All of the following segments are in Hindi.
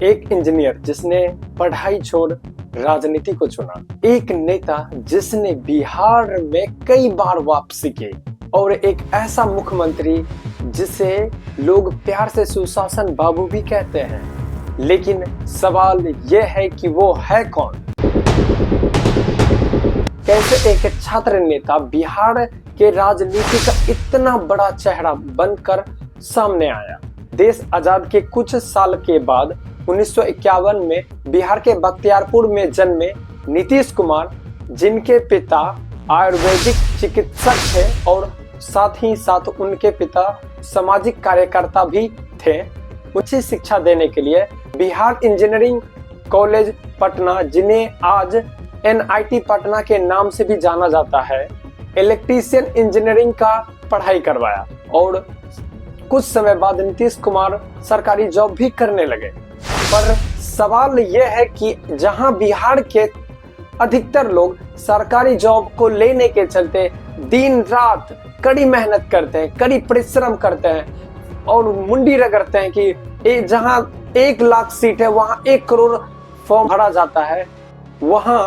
एक इंजीनियर जिसने पढ़ाई छोड़ राजनीति को चुना, एक नेता जिसने बिहार में कई बार वापसी की, और एक ऐसा मुख्यमंत्री जिसे लोग प्यार से सुशासन बाबू भी कहते हैं। लेकिन सवाल यह है कि वो है कौन? कैसे एक छात्र नेता बिहार के राजनीति का इतना बड़ा चेहरा बनकर सामने आया? देश आजाद के कुछ साल के बाद 1951 में बिहार के बख्तियारपुर में जन्मे नीतीश कुमार, जिनके पिता आयुर्वेदिक चिकित्सक थे और साथ ही साथ उनके पिता सामाजिक कार्यकर्ता भी थे, उच्च शिक्षा देने के लिए बिहार इंजीनियरिंग कॉलेज पटना, जिन्हें आज NIT पटना के नाम से भी जाना जाता है, इलेक्ट्रीशियन इंजीनियरिंग का पढ़ाई करवाया। और कुछ समय बाद नीतीश कुमार सरकारी जॉब भी करने लगे। पर सवाल यह है कि जहां बिहार के अधिकतर लोग सरकारी जॉब को लेने के चलते दिन रात कड़ी मेहनत करते हैं, कड़ी परिश्रम करते हैं और मुंडी रगड़ते हैं कि जहां 1 लाख सीट है वहां 1 करोड़ फॉर्म भरा जाता है, वहां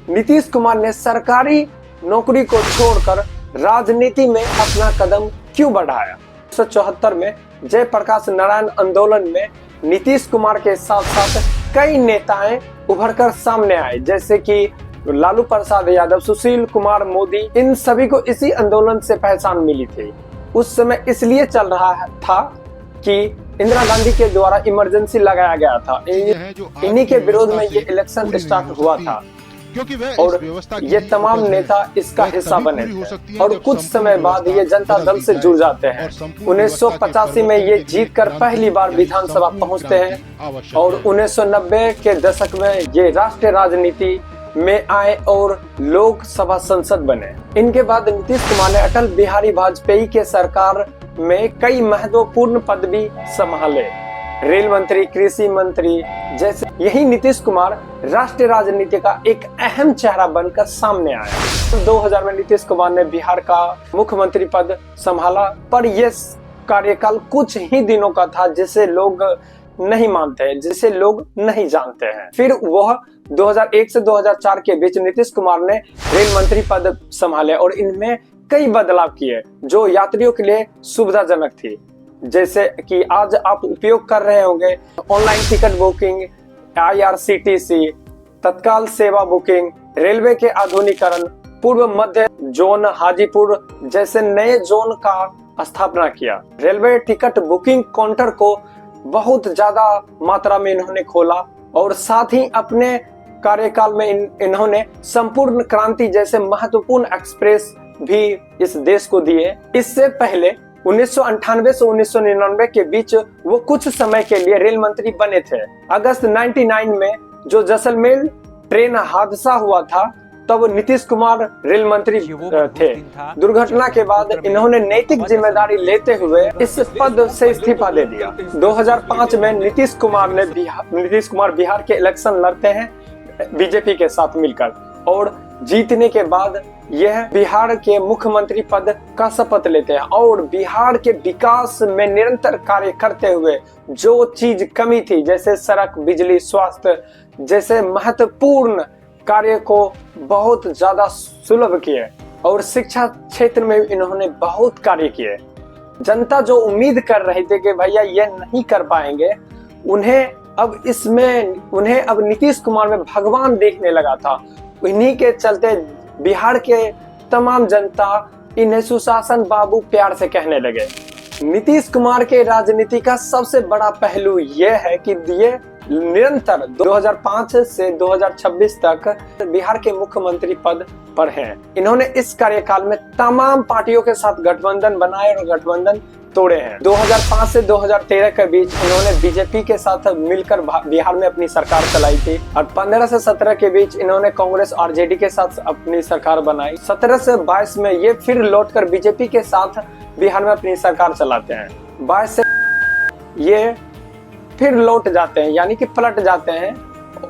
नीतीश कुमार ने सरकारी नौकरी को छोड़कर राजनीति में अपना कदम क्यों बढ़ाया? 1974 में जयप्रकाश नारायण आंदोलन में नीतीश कुमार के साथ साथ कई नेताएं उभरकर सामने आए, जैसे कि लालू प्रसाद यादव, सुशील कुमार मोदी। इन सभी को इसी आंदोलन से पहचान मिली थी। उस समय इसलिए चल रहा था कि इंदिरा गांधी के द्वारा इमरजेंसी लगाया गया था। इन्हीं के विरोध में ये इलेक्शन स्टार्ट हुआ था और ये तमाम नेता इसका हिस्सा बने थे। और कुछ समय बाद ये जनता दल से जुड़ जाते हैं। 1985 में ये जीतकर पहली बार विधानसभा पहुंचते हैं और 1990 के दशक में ये राष्ट्रीय राजनीति में आए और लोकसभा सांसद बने। इनके बाद नीतीश कुमार ने अटल बिहारी वाजपेयी के सरकार में कई महत्वपूर्ण पद भी संभाले, रेल मंत्री, कृषि मंत्री जैसे। यही नीतीश कुमार राष्ट्रीय राजनीति का एक अहम चेहरा बनकर सामने आया। 2000 में नीतीश कुमार ने बिहार का मुख्यमंत्री पद संभाला, पर यह कार्यकाल कुछ ही दिनों का था, जिसे लोग नहीं मानते हैं, जिसे लोग नहीं जानते हैं। फिर वह 2001 से 2004 के बीच नीतीश कुमार ने रेल मंत्री पद संभाले और इनमें कई बदलाव किए जो यात्रियों के लिए सुविधाजनक थी, जैसे कि आज आप उपयोग कर रहे होंगे ऑनलाइन टिकट बुकिंग, IRCTC, तत्काल सेवा बुकिंग, रेलवे के आधुनिकीकरण, पूर्व मध्य जोन हाजीपुर जैसे नए जोन का स्थापना किया। रेलवे टिकट बुकिंग काउंटर को बहुत ज्यादा मात्रा में इन्होंने खोला और साथ ही अपने कार्यकाल में इन्होंने संपूर्ण क्रांति जैसे महत्वपूर्ण एक्सप्रेस भी इस देश को दिए। इससे पहले 1998 से 1999 के बीच वो कुछ समय के लिए रेल मंत्री बने थे। अगस्त 99 में जो जैसलमेर ट्रेन हादसा हुआ था, तब नीतीश कुमार रेल मंत्री थे। दुर्घटना के बाद इन्होंने नैतिक जिम्मेदारी लेते हुए इस पद से इस्तीफा दे दिया। 2005 में नीतीश कुमार बिहार के इलेक्शन लड़ते हैं बीजेपी के साथ मिलकर और जीतने के बाद यह बिहार के मुख्यमंत्री पद का शपथ लेते हैं और बिहार के विकास में निरंतर कार्य करते हुए जो चीज कमी थी, जैसे सड़क, बिजली, स्वास्थ्य जैसे महत्वपूर्ण कार्य को बहुत ज्यादा सुलभ किए और शिक्षा क्षेत्र में इन्होंने बहुत कार्य किए। जनता जो उम्मीद कर रही थी कि भैया ये नहीं कर पाएंगे, उन्हें अब नीतीश कुमार में भगवान देखने लगा था। इन्हीं के चलते बिहार के तमाम जनता इन्हें सुशासन बाबू प्यार से कहने लगे। नीतीश कुमार के राजनीति का सबसे बड़ा पहलू यह है कि ये निरंतर 2005 से 2026 तक बिहार के मुख्यमंत्री पद पर हैं। इन्होंने इस कार्यकाल में तमाम पार्टियों के साथ गठबंधन बनाए और गठबंधन तोड़े हैं। 2005 से 2013 के बीच इन्होंने बीजेपी के साथ मिलकर बिहार में अपनी सरकार चलाई थी और 15 से 17 के बीच इन्होंने कांग्रेस RJD के साथ अपनी सरकार बनाई। 17 से 22 में ये फिर लौटकर बीजेपी के साथ बिहार में अपनी सरकार चलाते हैं। 22 से ये फिर लौट जाते हैं, यानी कि पलट जाते हैं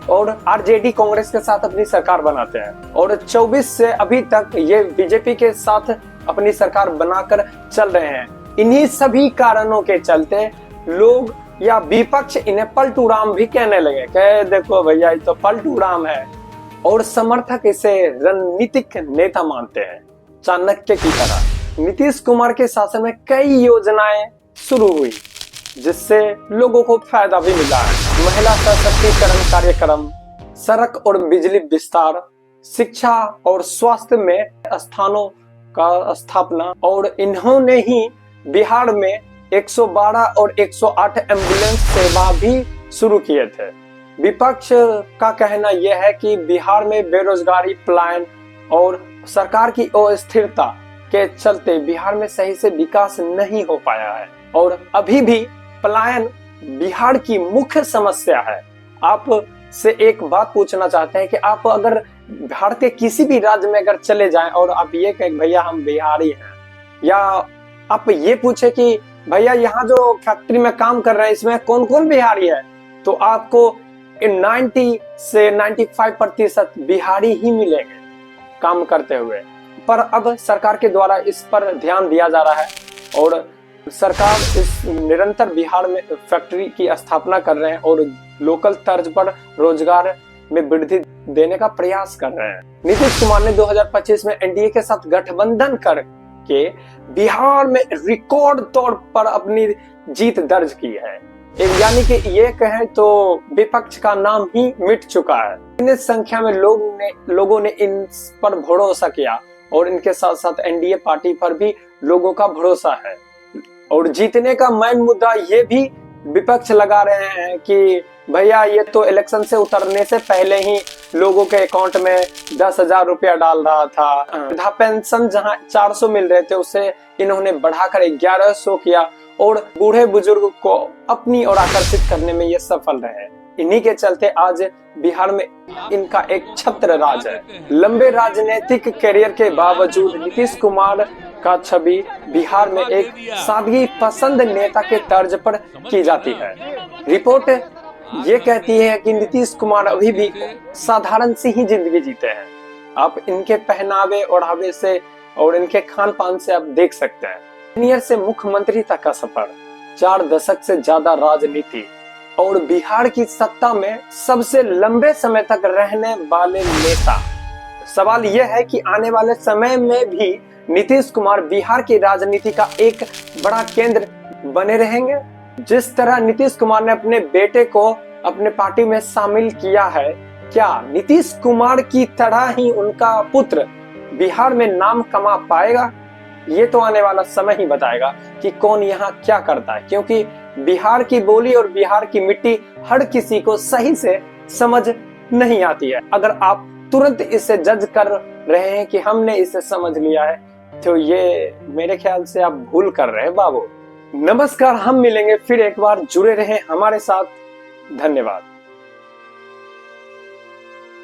और RJD कांग्रेस के साथ अपनी सरकार बनाते हैं और 24 से अभी तक ये बीजेपी के साथ अपनी सरकार बनाकर चल रहे हैं। इन्हीं सभी कारणों के चलते लोग या विपक्ष इन्हें पलटू राम भी कहने लगे, कहे देखो भैया ये तो पलटू राम है, और समर्थक इसे रणनीतिक नेता मानते हैं। चाणक्य की तरह नीतीश कुमार के शासन में कई योजनाएं शुरू हुई जिससे लोगों को फायदा भी मिला है। महिला सशक्तिकरण कार्यक्रम, सड़क और बिजली विस्तार, शिक्षा और स्वास्थ्य में स्थानों का स्थापना, और इन्होंने ही बिहार में 112 और 108 एम्बुलेंस सेवा भी शुरू किए थे। विपक्ष का कहना यह है कि बिहार में बेरोजगारी, पलायन और सरकार की अस्थिरता के चलते बिहार में सही से विकास नहीं हो पाया है, और अभी भी पलायन बिहार की मुख्य समस्या है। आप से एक बात पूछना चाहते हैं कि आप अगर भारत के किसी भी राज्य में अगर चले जाएं और आप ये कहें भैया हम बिहारी हैं, या आप ये पूछे कि भैया यहाँ जो फैक्ट्री में काम कर रहे हैं इसमें कौन कौन बिहारी है, तो आपको 90 से 95% बिहारी ही मिलेंगे काम करते हुए। पर अब सरकार के द्वारा इस पर ध्यान दिया जा रहा है और सरकार इस निरंतर बिहार में फैक्ट्री की स्थापना कर रहे हैं और लोकल तर्ज पर रोजगार में वृद्धि देने का प्रयास कर रहे हैं। नीतीश कुमार ने 2025 में एनडीए के साथ गठबंधन करके बिहार में रिकॉर्ड तौर पर अपनी जीत दर्ज की है। यानी कि ये कहें तो विपक्ष का नाम ही मिट चुका है। इतनी संख्या में लोगों ने इन पर भरोसा किया और इनके साथ साथ एनडीए पार्टी पर भी लोगों का भरोसा है। और जीतने का मेन मुद्दा ये भी विपक्ष लगा रहे हैं कि भैया ये तो इलेक्शन से उतरने से पहले ही लोगों के अकाउंट में 10,000 रुपया डाल रहा था। वृद्धा पेंशन जहां 400 मिल रहे थे उसे इन्होंने बढ़ाकर 1100 किया और बूढ़े बुजुर्ग को अपनी ओर आकर्षित करने में ये सफल रहे। इन्हीं के चलते आज बिहार में इनका एक छत्र राज है। लंबे राजनीतिक करियर के बावजूद नीतीश कुमार का छवि बिहार में एक सादगी पसंद नेता के तर्ज पर की जाती है। रिपोर्ट ये कहती है कि नीतीश कुमार अभी भी साधारण सी ही जिंदगी जीते हैं। आप इनके पहनावे ओढ़ावे से और इनके खान पान से आप देख सकते हैं। इंजीनियर से मुख्यमंत्री तक का सफर, 4 दशक से ज्यादा राजनीति और बिहार की सत्ता में सबसे लंबे समय तक रहने वाले नेता। सवाल यह है कि आने वाले समय में भी नीतीश कुमार बिहार की राजनीति का एक बड़ा केंद्र बने रहेंगे। जिस तरह नीतीश कुमार ने अपने बेटे को अपने पार्टी में शामिल किया है, क्या नीतीश कुमार की तरह ही उनका पुत्र बिहार में नाम कमा पाएगा? ये तो आने वाला समय ही बताएगा कि कौन यहाँ क्या करता है, क्योंकि बिहार की बोली और बिहार की मिट्टी हर किसी को सही से समझ नहीं आती है। अगर आप तुरंत इसे जज कर रहे हैं कि हमने इसे समझ लिया है, तो ये मेरे ख्याल से आप भूल कर रहे हैं बाबू। नमस्कार, हम मिलेंगे फिर एक बार, जुड़े रहें हमारे साथ। धन्यवाद।